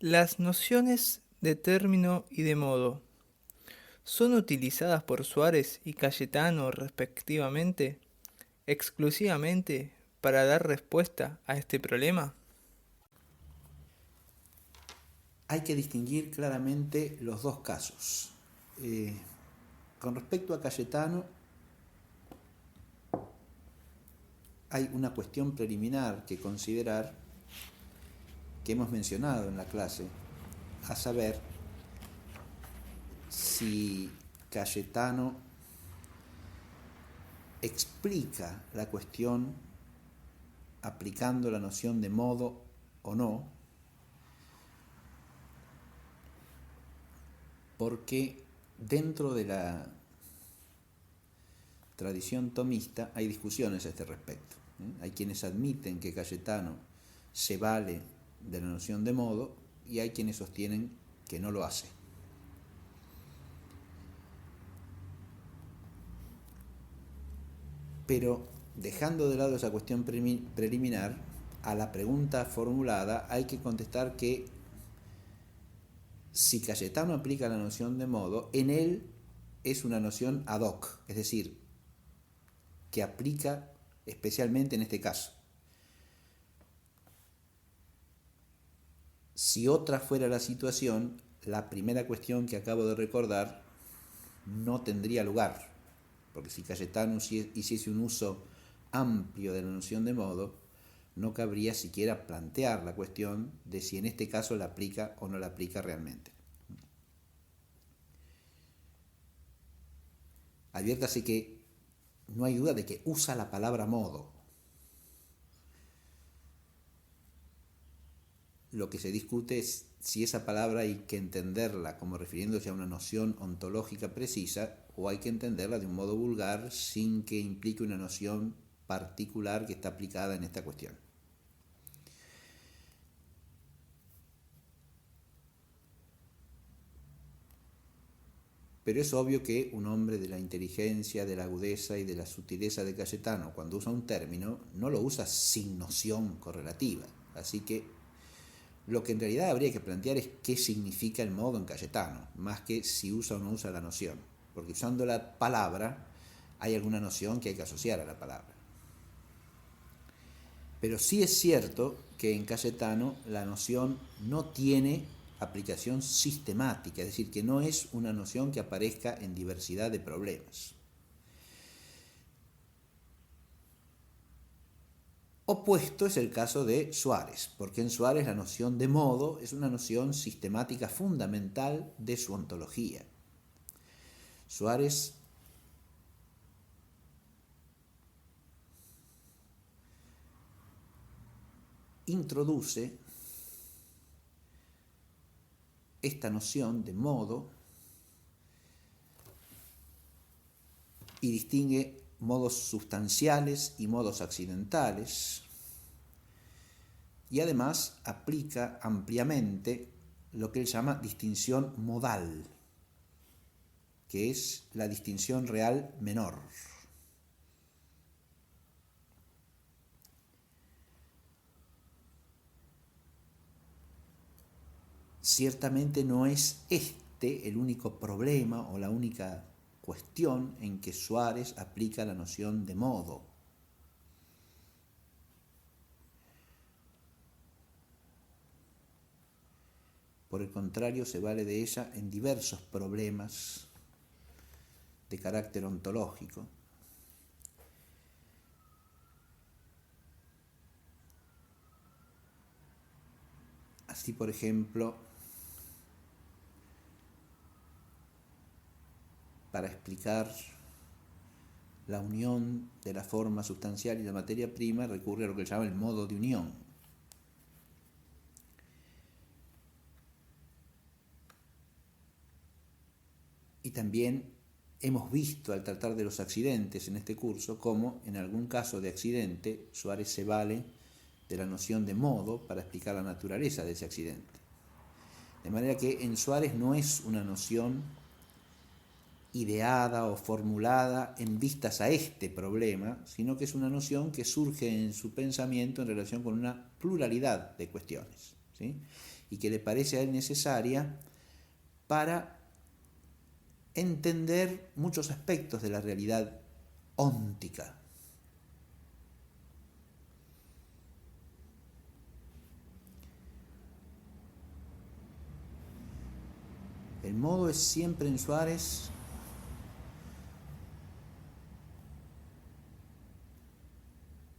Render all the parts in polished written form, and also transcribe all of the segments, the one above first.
Las nociones de término y de modo son utilizadas por Suárez y Cayetano respectivamente exclusivamente para dar respuesta a este problema. Hay que distinguir claramente los dos casos. Con respecto a Cayetano, hay una cuestión preliminar que considerar que hemos mencionado en la clase, a saber si Cayetano explica la cuestión aplicando la noción de modo o no, porque dentro de la tradición tomista hay discusiones a este respecto. Hay quienes admiten que Cayetano se vale de la noción de modo y hay quienes sostienen que no lo hace. Pero dejando de lado esa cuestión preliminar, a la pregunta formulada hay que contestar que si Cayetano aplica la noción de modo, en él es una noción ad hoc, es decir, que aplica especialmente en este caso. Si otra fuera la situación, la primera cuestión que acabo de recordar no tendría lugar, porque si Cayetano hiciese un uso amplio de la noción de modo, no cabría siquiera plantear la cuestión de si en este caso la aplica o no la aplica realmente. Adviértase que no hay duda de que usa la palabra modo. Lo que se discute es si esa palabra hay que entenderla como refiriéndose a una noción ontológica precisa o hay que entenderla de un modo vulgar sin que implique una noción particular que está aplicada en esta cuestión. Pero es obvio que un hombre de la inteligencia, de la agudeza y de la sutileza de Cayetano, cuando usa un término, no lo usa sin noción correlativa. Así que lo que en realidad habría que plantear es qué significa el modo en Cayetano, más que si usa o no usa la noción. Porque usando la palabra hay alguna noción que hay que asociar a la palabra. Pero sí es cierto que en Cayetano la noción no tiene aplicación sistemática, es decir, que no es una noción que aparezca en diversidad de problemas. Opuesto es el caso de Suárez, porque en Suárez la noción de modo es una noción sistemática fundamental de su ontología. Suárez introduce esta noción de modo y distingue modos sustanciales y modos accidentales, y además aplica ampliamente lo que él llama distinción modal, que es la distinción real menor. Ciertamente no es este el único problema o la única cuestión en que Suárez aplica la noción de modo. Por el contrario, se vale de ella en diversos problemas de carácter ontológico. Así, por ejemplo, para explicar la unión de la forma sustancial y la materia prima, recurre a lo que él llama el modo de unión. Y también hemos visto al tratar de los accidentes en este curso cómo en algún caso de accidente Suárez se vale de la noción de modo para explicar la naturaleza de ese accidente. De manera que en Suárez no es una noción ideada o formulada en vistas a este problema, sino que es una noción que surge en su pensamiento en relación con una pluralidad de cuestiones. ¿sí? Y que le parece a él necesaria para entender muchos aspectos de la realidad óntica. El modo es siempre en Suárez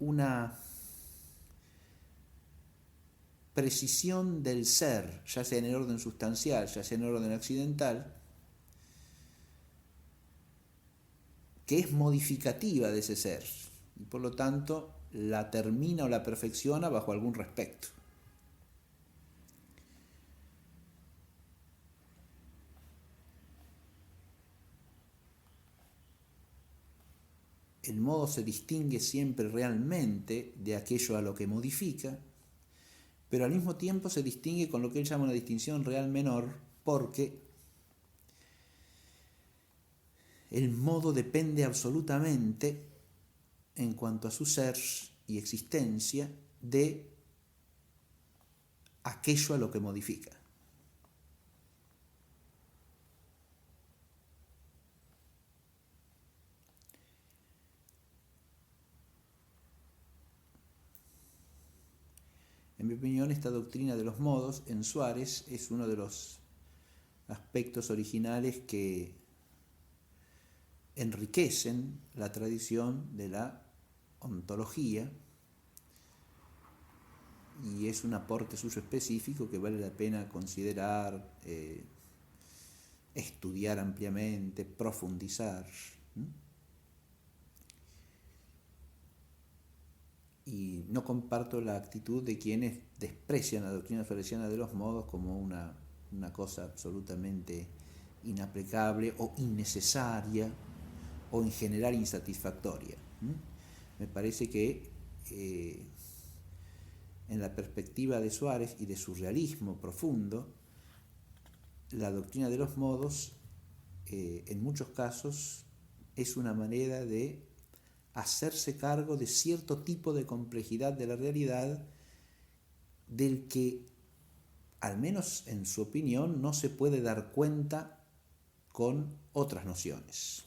una precisión del ser, ya sea en el orden sustancial, ya sea en el orden accidental, que es modificativa de ese ser y por lo tanto la termina o la perfecciona bajo algún respecto. El modo se distingue siempre realmente de aquello a lo que modifica, pero al mismo tiempo se distingue con lo que él llama una distinción real menor, porque el modo depende absolutamente, en cuanto a su ser y existencia, de aquello a lo que modifica. En mi opinión, esta doctrina de los modos en Suárez es uno de los aspectos originales que enriquecen la tradición de la ontología y es un aporte suyo específico que vale la pena considerar, estudiar ampliamente, profundizar. Y no comparto la actitud de quienes desprecian la doctrina suareciana de los modos como una cosa absolutamente inaplicable o innecesaria o en general insatisfactoria. Me parece que en la perspectiva de Suárez y de su realismo profundo, la doctrina de los modos en muchos casos es una manera de hacerse cargo de cierto tipo de complejidad de la realidad del que, al menos en su opinión, no se puede dar cuenta con otras nociones.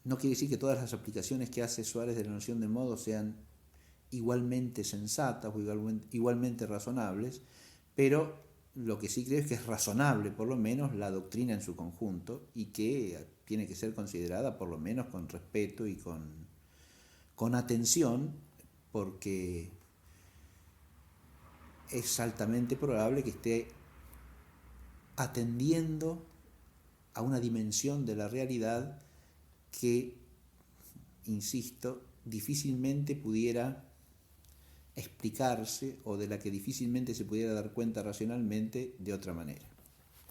No quiere decir que todas las aplicaciones que hace Suárez de la noción de modo sean igualmente sensatas o igualmente razonables, pero lo que sí creo es que es razonable, por lo menos, la doctrina en su conjunto y que tiene que ser considerada, por lo menos, con respeto y con atención, porque es altamente probable que esté atendiendo a una dimensión de la realidad que, insisto, difícilmente pudiera explicarse o de la que difícilmente se pudiera dar cuenta racionalmente de otra manera.